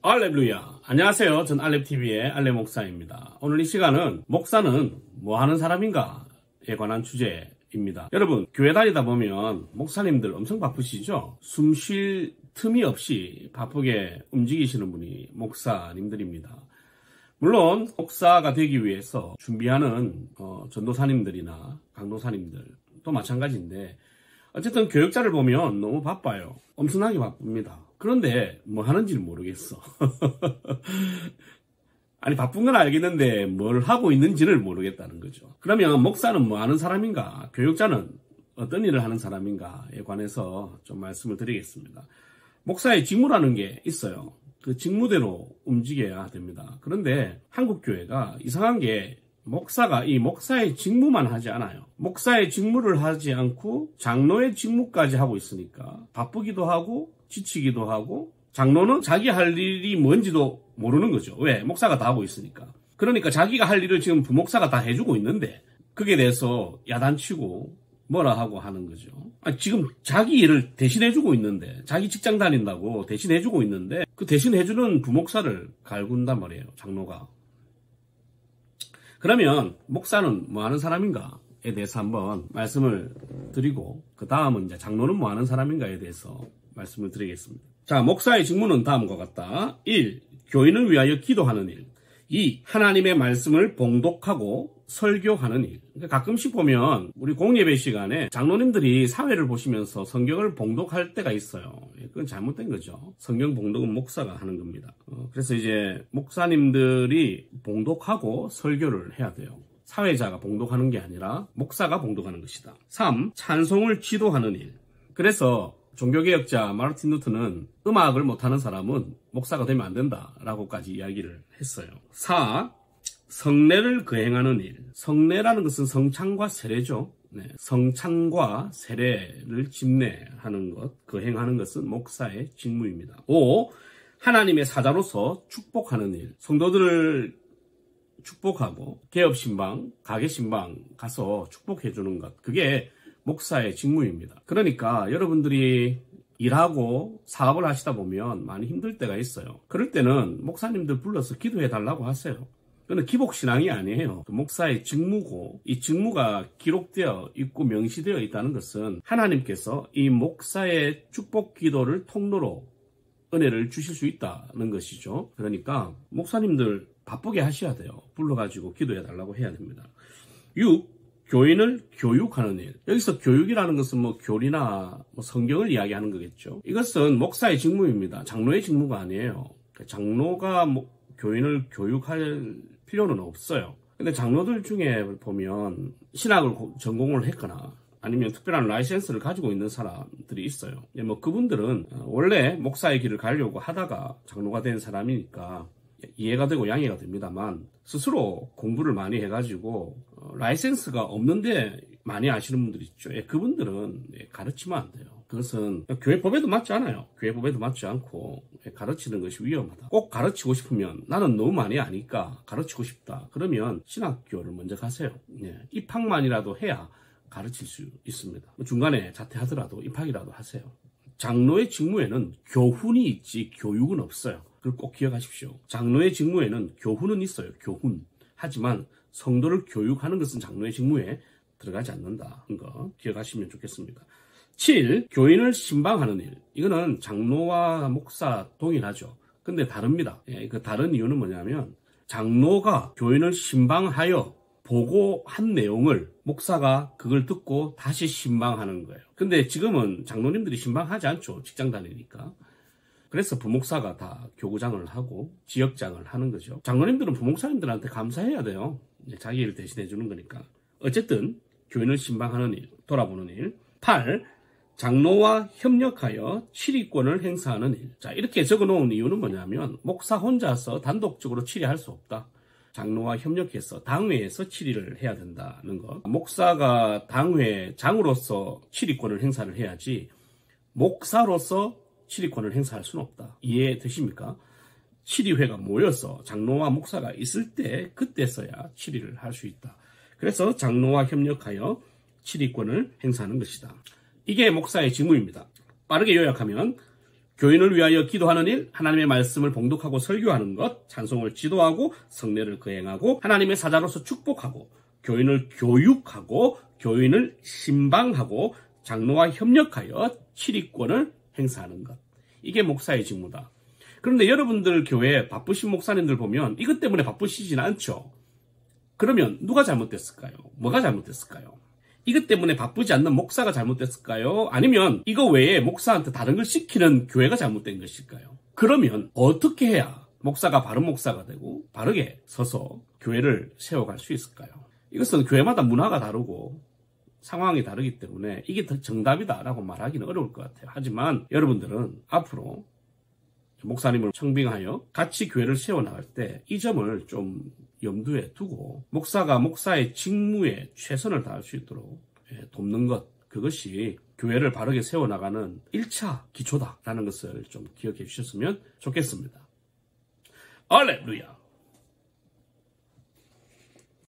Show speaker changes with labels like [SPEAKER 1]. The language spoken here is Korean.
[SPEAKER 1] 알렐루야. 안녕하세요. 전 알렙TV의 알렙 목사입니다. 오늘 이 시간은 목사는 뭐 하는 사람인가에 관한 주제입니다. 여러분, 교회 다니다 보면 목사님들 엄청 바쁘시죠? 숨 쉴 틈이 없이 바쁘게 움직이시는 분이 목사님들입니다. 물론 목사가 되기 위해서 준비하는 전도사님들이나 강도사님들도 마찬가지인데, 어쨌든 교육자를 보면 너무 바빠요. 엄청나게 바쁩니다. 그런데 뭐 하는지를 모르겠어. 아니, 바쁜 건 알겠는데 뭘 하고 있는지를 모르겠다는 거죠. 그러면 목사는 뭐 하는 사람인가? 교육자는 어떤 일을 하는 사람인가에 관해서 좀 말씀을 드리겠습니다. 목사의 직무라는 게 있어요. 그 직무대로 움직여야 됩니다. 그런데 한국 교회가 이상한 게 목사가 이 목사의 직무만 하지 않아요. 목사의 직무를 하지 않고 장로의 직무까지 하고 있으니까 바쁘기도 하고 지치기도 하고, 장로는 자기 할 일이 뭔지도 모르는 거죠. 왜? 목사가 다 하고 있으니까. 그러니까 자기가 할 일을 지금 부목사가 다 해주고 있는데 그게 대해서 야단치고 뭐라 하고 하는 거죠. 지금 자기 일을 대신해주고 있는데, 자기 직장 다닌다고 대신해주고 있는데 그 대신해주는 부목사를 갈군단 말이에요, 장로가. 그러면 목사는 뭐 하는 사람인가에 대해서 한번 말씀을 드리고, 그 다음은 이제 장로는 뭐 하는 사람인가에 대해서 말씀을 드리겠습니다. 자, 목사의 직무는 다음과 같다. 1. 교인을 위하여 기도하는 일. 2. 하나님의 말씀을 봉독하고 설교하는 일. 그러니까 가끔씩 보면 우리 공예배 시간에 장로님들이 사회를 보시면서 성경을 봉독할 때가 있어요. 그건 잘못된 거죠. 성경 봉독은 목사가 하는 겁니다. 그래서 이제 목사님들이 봉독하고 설교를 해야 돼요. 사회자가 봉독하는 게 아니라 목사가 봉독하는 것이다. 3. 찬송을 지도하는 일. 그래서 종교개혁자 마르틴 루터는 음악을 못하는 사람은 목사가 되면 안 된다라고까지 이야기를 했어요. 4. 성례를 거행하는 일. 성례라는 것은 성찬과 세례죠. 성찬과 세례를 집례하는 것, 거행하는 것은 목사의 직무입니다. 5. 하나님의 사자로서 축복하는 일. 성도들을 축복하고 개업신방, 가게신방 가서 축복해주는 것, 그게 목사의 직무입니다. 그러니까 여러분들이 일하고 사업을 하시다 보면 많이 힘들 때가 있어요. 그럴 때는 목사님들 불러서 기도해 달라고 하세요. 그건 기복신앙이 아니에요. 목사의 직무고, 이 직무가 기록되어 있고 명시되어 있다는 것은 하나님께서 이 목사의 축복 기도를 통로로 은혜를 주실 수 있다는 것이죠. 그러니까 목사님들 바쁘게 하셔야 돼요. 불러가지고 기도해 달라고 해야 됩니다. 6. 교인을 교육하는 일. 여기서 교육이라는 것은 뭐 교리나 뭐 성경을 이야기하는 거겠죠. 이것은 목사의 직무입니다. 장로의 직무가 아니에요. 장로가 뭐 교인을 교육할 필요는 없어요. 근데 장로들 중에 보면 신학을 전공을 했거나 아니면 특별한 라이센스를 가지고 있는 사람들이 있어요. 뭐 그분들은 원래 목사의 길을 가려고 하다가 장로가 된 사람이니까 이해가 되고 양해가 됩니다만, 스스로 공부를 많이 해가지고 라이센스가 없는데 많이 아시는 분들 있죠. 그분들은 가르치면 안 돼요. 그것은 교회법에도 맞지 않아요. 교회법에도 맞지 않고 가르치는 것이 위험하다. 꼭 가르치고 싶으면, 나는 너무 많이 아니까 가르치고 싶다, 그러면 신학교를 먼저 가세요. 입학만이라도 해야 가르칠 수 있습니다. 중간에 자퇴하더라도 입학이라도 하세요. 장로의 직무에는 교훈이 있지 교육은 없어요. 그걸 꼭 기억하십시오. 장로의 직무에는 교훈은 있어요. 교훈. 하지만 성도를 교육하는 것은 장로의 직무에 들어가지 않는다는 거 기억하시면 좋겠습니다. 7. 교인을 신방하는 일. 이거는 장로와 목사 동일하죠. 근데 다릅니다. 그 다른 이유는 뭐냐면, 장로가 교인을 신방하여 보고한 내용을 목사가 그걸 듣고 다시 신방하는 거예요. 근데 지금은 장로님들이 신방하지 않죠. 직장 다니니까. 그래서 부목사가 다 교구장을 하고 지역장을 하는 거죠. 장로님들은 부목사님들한테 감사해야 돼요. 자기 일을 대신해 주는 거니까. 어쨌든 교인을 신방하는 일, 돌아보는 일. 8. 장로와 협력하여 치리권을 행사하는 일. 자, 이렇게 적어놓은 이유는 뭐냐면, 목사 혼자서 단독적으로 치리할 수 없다. 장로와 협력해서 당회에서 치리를 해야 된다는 것. 목사가 당회장으로서 치리권을 행사를 해야지 목사로서 치리권을 행사할 수는 없다. 이해되십니까? 치리회가 모여서 장로와 목사가 있을 때, 그때서야 치리를 할 수 있다. 그래서 장로와 협력하여 치리권을 행사하는 것이다. 이게 목사의 직무입니다. 빠르게 요약하면 교인을 위하여 기도하는 일, 하나님의 말씀을 봉독하고 설교하는 것, 찬송을 지도하고 성례를 거행하고 하나님의 사자로서 축복하고 교인을 교육하고 교인을 신방하고 장로와 협력하여 치리권을 행사하는 것. 이게 목사의 직무다. 그런데 여러분들 교회 바쁘신 목사님들 보면 이것 때문에 바쁘시진 않죠. 그러면 누가 잘못됐을까요? 뭐가 잘못됐을까요? 이것 때문에 바쁘지 않는 목사가 잘못됐을까요? 아니면 이거 외에 목사한테 다른 걸 시키는 교회가 잘못된 것일까요? 그러면 어떻게 해야 목사가 바른 목사가 되고 바르게 서서 교회를 세워갈 수 있을까요? 이것은 교회마다 문화가 다르고 상황이 다르기 때문에 이게 더 정답이다라고 말하기는 어려울 것 같아요. 하지만 여러분들은 앞으로 목사님을 청빙하여 같이 교회를 세워나갈 때 이 점을 좀 염두에 두고 목사가 목사의 직무에 최선을 다할 수 있도록 돕는 것, 그것이 교회를 바르게 세워나가는 1차 기초다라는 것을 좀 기억해 주셨으면 좋겠습니다. 할렐루야.